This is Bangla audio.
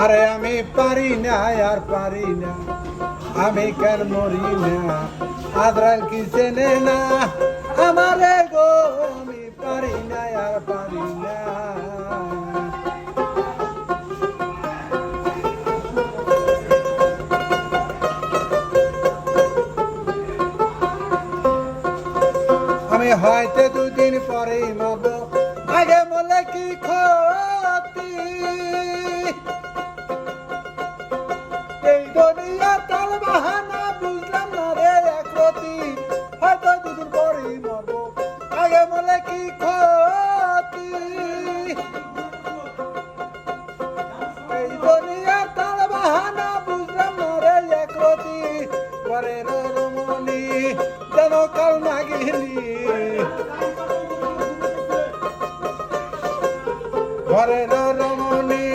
আরে আমি পারি না আর পারি না, আমি কেন মরি না, আদ্রাল কি চেনে না আমারে গো, আমি পারি না আর পারি না। আমি হয়তো দুদিন পরেই মরবো, আগে বলে কি ক্ষতি, এই দুনিয়া তাল বাহানা বুঝলাম না রে একরতি, হয়তো দুদিন পরেই মরবো, আগে বলে কি ক্ষতি, এই দুনিয়া তাল বাহানা বুঝলাম না রে একরতি, ঘরের রমণী যেন কাল না গেলি, ঘরের রমণী